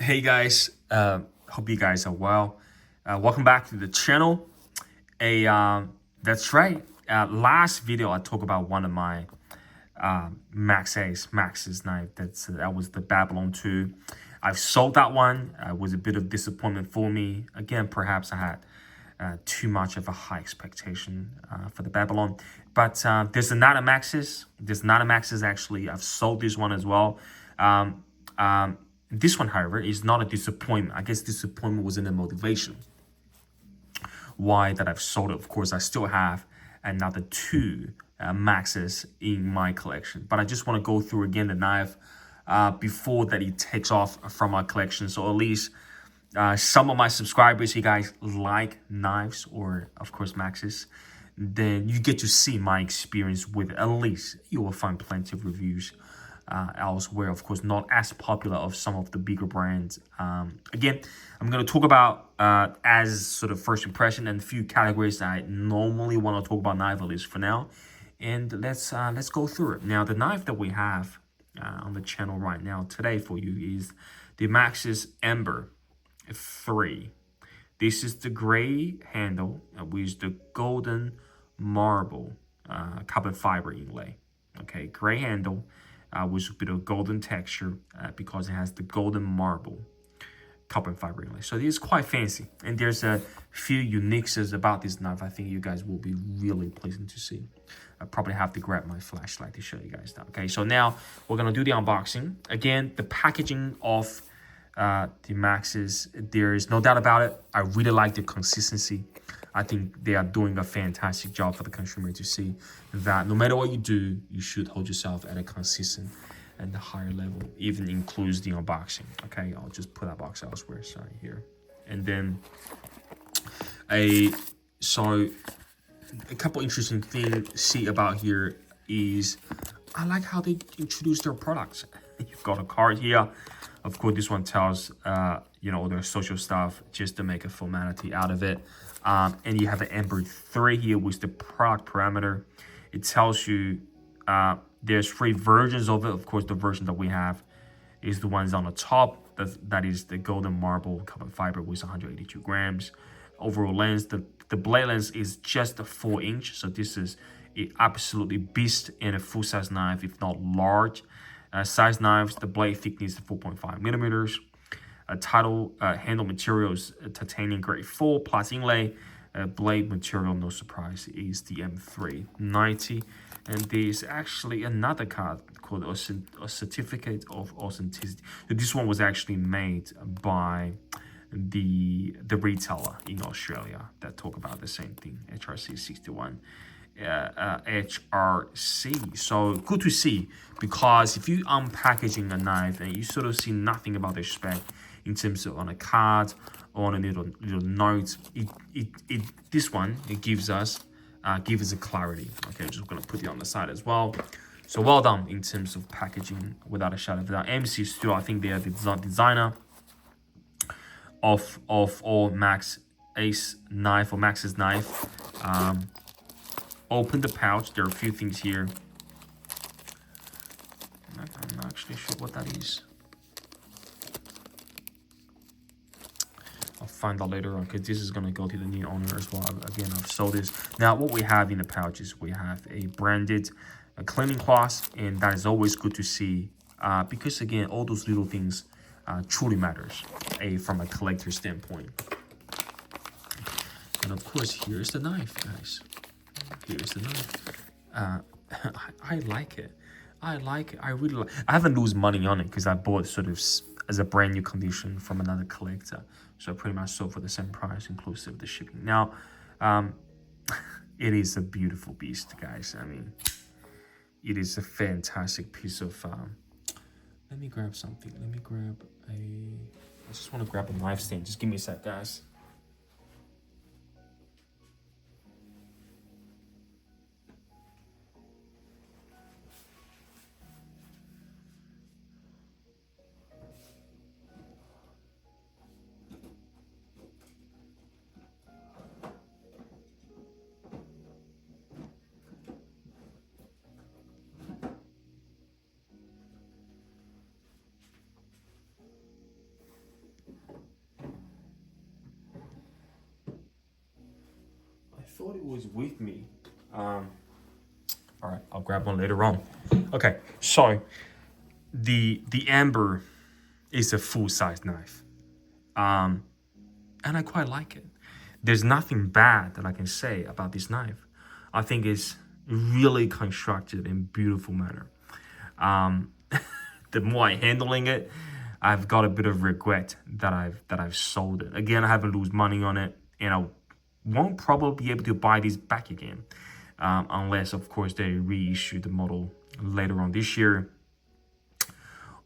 Hey guys, hope you guys are well. Welcome back to the channel. That's right. Last video I talked about one of my Maxace knife. That was the Babylon 2. I've sold that one. It was a bit of disappointment for me. Again, perhaps I had too much of a high expectation for the Babylon. But there's another Maxace. Actually. I've sold this one as well. Um, this one, however, is not a disappointment. I guess disappointment was in the motivation. Why that I've sold it. Of course, I still have another two Maxes in my collection. But I just want to go through again the knife before that it takes off from my collection. So at least some of my subscribers, you guys like knives or, of course, Maxes. Then you get to see my experience with it. At least you will find plenty of reviews elsewhere, of course, not as popular of some of the bigger brands. Again, I'm going to talk about as sort of first impression and a few categories that I normally want to talk about knife, at least for now. And let's go through it. Now, the knife that we have on the channel right now today for you is the Maxace Amber 3. This is the gray handle with the golden marble carbon fiber inlay. Okay, gray handle with a bit of golden texture because it has the golden marble carbon fiber inlay. So it is quite fancy. And there's a few uniqueness about this knife I think you guys will be really pleasant to see. I probably have to grab my flashlight to show you guys that. Okay, so now we're going to do the unboxing. Again, the packaging of the Maxace, there is no doubt about it. I really like the consistency. I think they are doing a fantastic job for the consumer to see that no matter what you do, you should hold yourself at a consistent and a higher level, even includes the unboxing. Okay, I'll just put that box elsewhere, sorry, here. And then a couple interesting things to see about here is I like how they introduce their products. You've got a card here. Of course, this one tells, their social stuff just to make a formality out of it. And you have the Amber 3 here with the product parameter. It tells you there's 3 versions of it. Of course, the version that we have is the ones on the top. That is the golden marble carbon fiber with 182 grams. Overall length, the blade length is just a 4-inch. So this is a absolutely beast in a full-size knife, if not large. Size knives, the blade thickness is 4.5 millimeters. Handle materials, titanium grade 4 plus inlay. Blade material, no surprise, is the M390. And there's actually another card called a certificate of authenticity. So this one was actually made by the retailer in Australia that talk about the same thing, HRC 61. HRC. So good to see, because if you unpackaging a knife and you sort of see nothing about the spec in terms of on a card or on a little note, this one gives us a clarity. Okay, just gonna put it on the side as well. So well done in terms of packaging, without a shadow of a doubt. MC Studio, I think they are the designer of all Maxace knife or Max's knife. Open the pouch. There are a few things here. I'm not actually sure what that is. I'll find out later on, because this is going to go to the new owner as well. Again, I've sold this. Now, what we have in the pouch is we have a branded cleaning cloth, and that is always good to see because, again, all those little things truly matters from a collector standpoint. And, of course, here's the knife, guys. Here's the knife. I like it. I really like. I haven't lose money on it because I bought sort of as a brand new condition from another collector. So I pretty much sold for the same price, inclusive of the shipping. Now, it is a beautiful beast, guys. I mean, it is a fantastic piece of. Let me grab something. I just want to grab a knife stand. Just give me a sec, guys. thought it was with me. All right, I'll grab one later on. Okay, so the Amber is a full-size knife, and I quite like it. There's nothing bad that I can say about this knife. I think it's really constructed in beautiful manner. The more I handling it, I've got a bit of regret that I've sold it. Again, I haven't lose money on it, and I won't probably be able to buy this back again, unless of course they reissue the model later on this year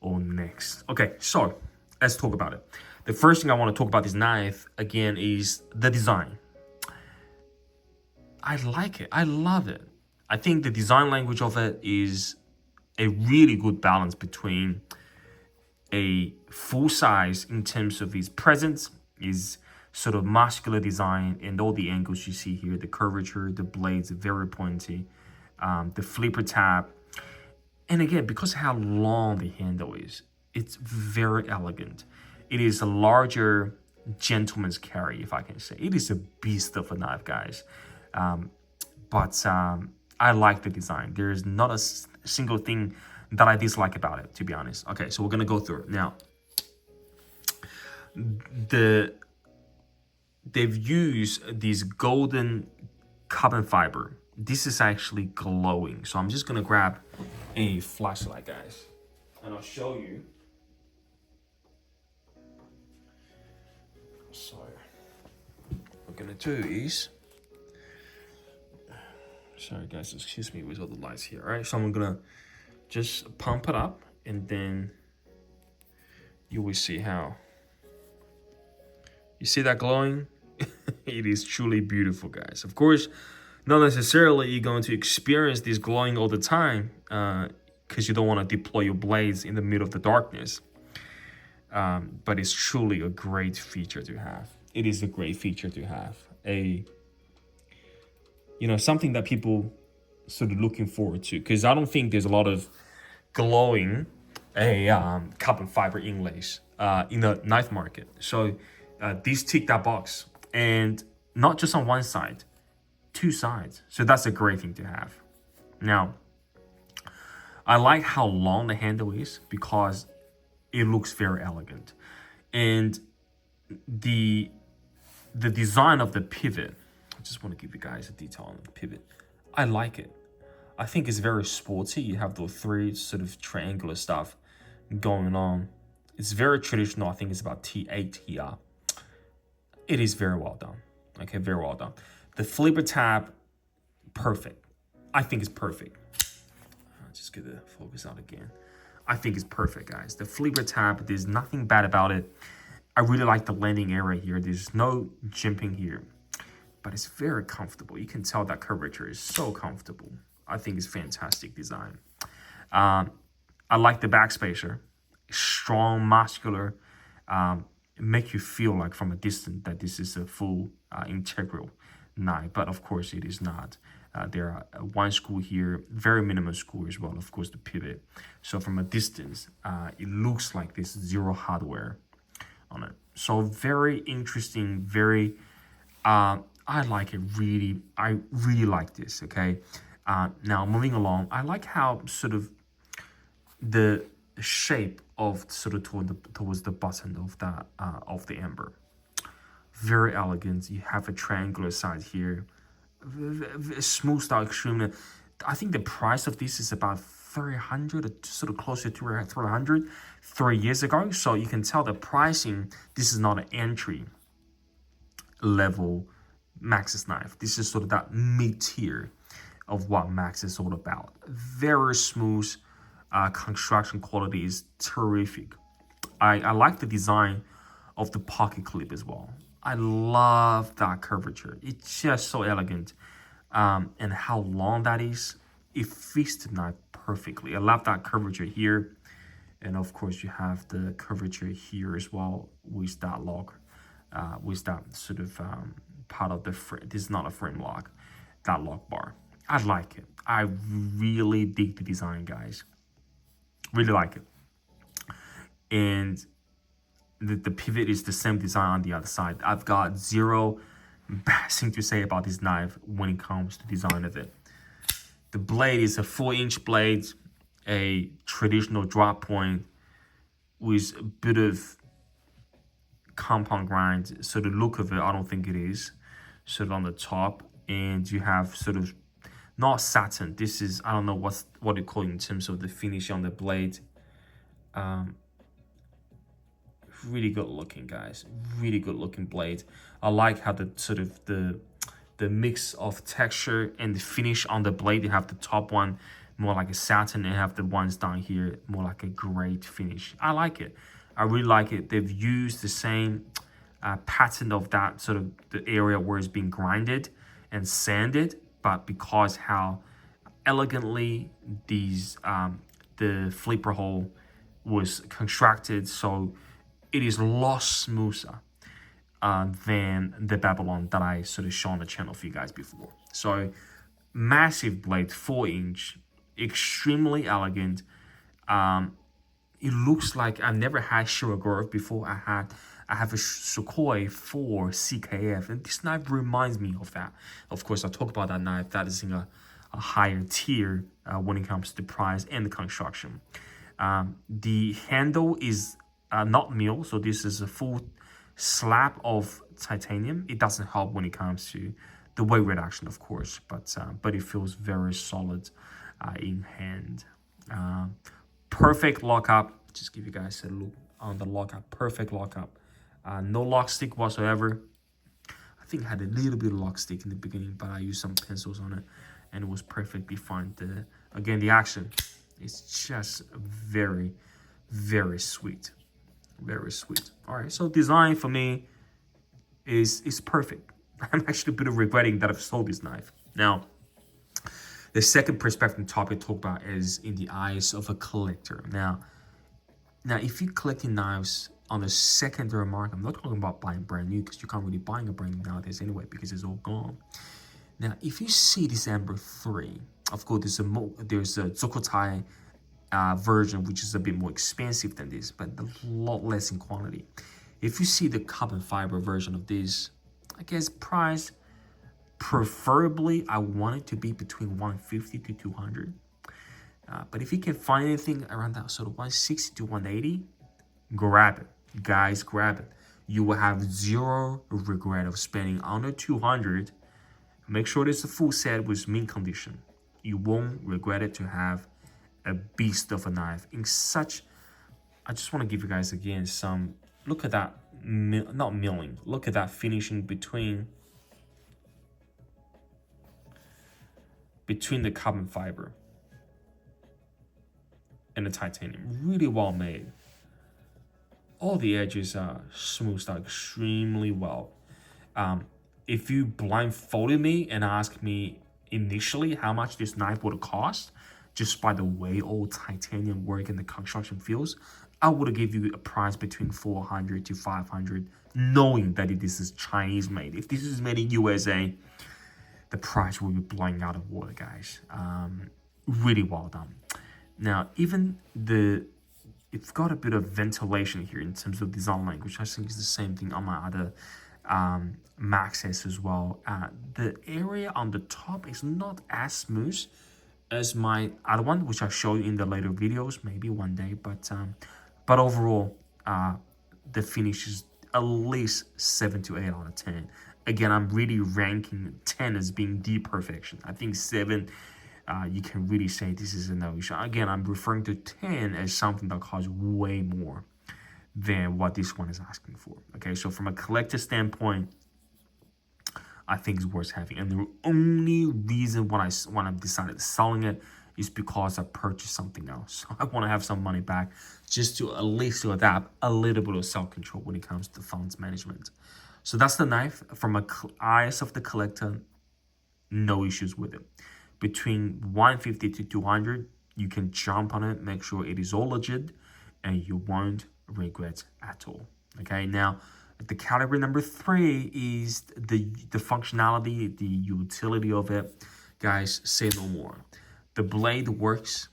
or next. Okay, so let's talk about it. The first thing I want to talk about this knife again is the design. I like it. I love it. I think the design language of it is a really good balance between a full size in terms of its presence, is sort of muscular design, and all the angles you see here, the curvature, the blades are very pointy, the flipper tab. And again, because of how long the handle is, it's very elegant. It is a larger gentleman's carry, if I can say. It is a beast of a knife, guys. But I like the design. There is not a single thing that I dislike about it, to be honest. Okay, so we're gonna go through it now. They've used this golden carbon fiber. This is actually glowing. So I'm just gonna grab a flashlight, guys, and I'll show you. So what we're gonna do is, sorry guys, excuse me with all the lights here. All right, so I'm gonna just pump it up, and then you will see how. You see that glowing? It is truly beautiful, guys. Of course, not necessarily you're going to experience this glowing all the time, because you don't want to deploy your blades in the middle of the darkness. But it's truly a great feature to have. It is a great feature to have. Something that people sort of looking forward to, because I don't think there's a lot of glowing carbon fiber inlays in the knife market. So these tick that box, and not just on one side, two sides. So that's a great thing to have. Now, I like how long the handle is because it looks very elegant, and the design of the pivot. I just want to give you guys a detail on the pivot. I like it. I think it's very sporty. You have the three sort of triangular stuff going on. It's very traditional. I think it's about T8 here. It is very well done. Okay, very well done. The flipper tab, perfect. I think it's perfect. I'll just get the focus out again. I think it's perfect, guys. The flipper tab, there's nothing bad about it. I really like the landing area here. There's no jimping here, but it's very comfortable. You can tell that curvature is so comfortable. I think it's fantastic design. I like the backspacer, strong, muscular, make you feel like from a distance that this is a full integral knife, but of course it is not. There are one screw here, very minimum screw as well, of course, the pivot. So from a distance, it looks like there's zero hardware on it. So very interesting, very, I like it really. I really like this, okay? Now moving along, I like how sort of the shape of sort of towards the button of the Amber. Very elegant. You have a triangular side here. Smooth style, extremely. I think the price of this is about 300, sort of closer to 300 3 years ago. So you can tell the pricing, this is not an entry level Maxace knife. This is sort of that mid-tier of what Maxace is all about. Very smooth, construction quality is terrific. I like the design of the pocket clip as well. I love that curvature. It's just so elegant. And how long that is, it fits the knife perfectly. I love that curvature here. And of course you have the curvature here as well with that lock, with that sort of part of the frame. This is not a frame lock, that lock bar. I like it. I really dig the design, guys. Really like it. And the pivot is the same design on the other side. I've got zero bad thing to say about this knife when it comes to design of it. The blade is a 4-inch blade, a traditional drop point with a bit of compound grind. So the look of it, I don't think it is. Sort of on the top, and you have sort of not satin. This is, I don't know what you call it in terms of the finish on the blade. Really good looking, guys. Really good looking blade. I like how the sort of the mix of texture and the finish on the blade. You have the top one more like a satin and have the ones down here more like a great finish. I like it. I really like it. They've used the same pattern of that sort of the area where it's being grinded and sanded, but because how elegantly these the flipper hole was constructed, so it is a lot smoother than the Babylon that I sort of shown on the channel for you guys before. So massive blade, 4-inch, extremely elegant. It looks like I've never had Shirogorov before. I have a Sukhoi 4 CKF, and this knife reminds me of that. Of course, I'll talk about that knife. That is in a higher tier when it comes to the price and the construction. The handle is not mill, so this is a full slab of titanium. It doesn't help when it comes to the weight reduction, of course, but it feels very solid in hand. Perfect lockup. Just give you guys a look on the lockup. Perfect lockup. No lock stick whatsoever. I think I had a little bit of lock stick in the beginning, but I used some pencils on it, and it was perfectly fine. Again, the action is just very, very sweet. Very sweet. All right, so design for me is perfect. I'm actually a bit of regretting that I've sold this knife. Now, the second perspective topic to talk about is in the eyes of a collector. Now, if you're collecting knives on the secondary market, I'm not talking about buying brand new, because you can't really buy a brand new nowadays anyway because it's all gone. Now, if you see this Amber 3, of course, there's a Zokotai version, which is a bit more expensive than this, but a lot less in quantity. If you see the carbon fiber version of this, I guess price, preferably, I want it to be between 150 to 200. But if you can find anything around that sort of 160 to 180, grab it. Guys, grab it. You will have zero regret of spending under 200. Make sure it's a full set with mint condition. You won't regret it to have a beast of a knife in such. I just want to give you guys again some. Look at that, not milling. Look at that finishing between the carbon fiber and the titanium. Really well made. All the edges are smoothed out extremely well. If you blindfolded me and asked me initially how much this knife would cost, just by the way all titanium work and the construction feels, I would have give you a price between 400 to 500, knowing that this is Chinese made. If this is made in USA, the price will be blowing out of water, guys. Really well done. Now, even it's got a bit of ventilation here in terms of design language. I think it's the same thing on my other Maxace as well. The area on the top is not as smooth as my other one, which I'll show you in the later videos, maybe one day. But overall, the finish is at least 7 to 8 out of 10. Again, I'm really ranking 10 as being the perfection. I think 7, you can really say this is a no issue. Again, I'm referring to 10 as something that costs way more than what this one is asking for. Okay, so from a collector standpoint, I think it's worth having. And the only reason when I've decided selling it is because I purchased something else. So I want to have some money back just to at least to adapt a little bit of self-control when it comes to funds management. So that's the knife. From a eyes of the collector, no issues with it. Between 150 to 200, you can jump on it, make sure it is all legit, and you won't regret at all. Okay, now the caliber number 3 is the functionality, the utility of it. Guys, say no more. The blade works.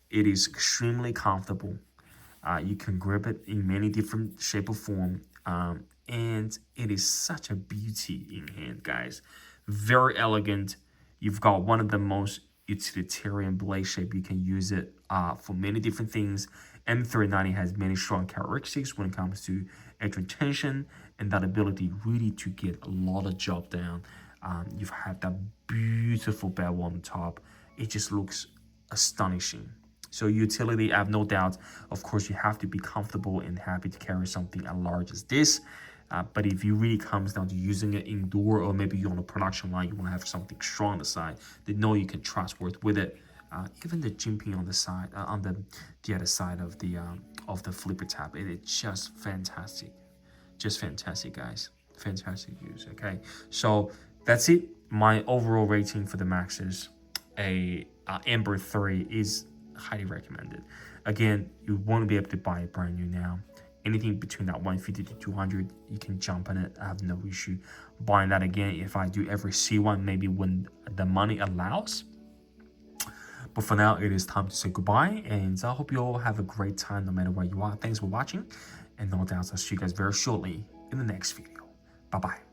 It is extremely comfortable. You can grip it in many different shape or form. And it is such a beauty in hand, guys. Very elegant. You've got one of the most utilitarian blade shape. You can use it for many different things. M390 has many strong characteristics when it comes to edge retention and that ability really to get a lot of job down. You've had that beautiful bevel on the top. It just looks astonishing. So utility, I have no doubt. Of course, you have to be comfortable and happy to carry something as large as this. But if it really comes down to using it indoor, or maybe you're on a production line, you want to have something strong on the side, they know you can trust with it. Even the jimping on the side, on the other side of the flipper tab, it is just fantastic. Just fantastic, guys. Fantastic use. Okay, so that's it. My overall rating for the Maxace Amber 3 is highly recommended. Again, you won't be able to buy it brand new now. Anything between that 150 to 200, you can jump on it. I have no issue buying that again if I do ever see one, maybe when the money allows. But for now, it is time to say goodbye, and I hope you all have a great time no matter where you are. Thanks for watching, and no doubt I'll see you guys very shortly in the next video. Bye-bye.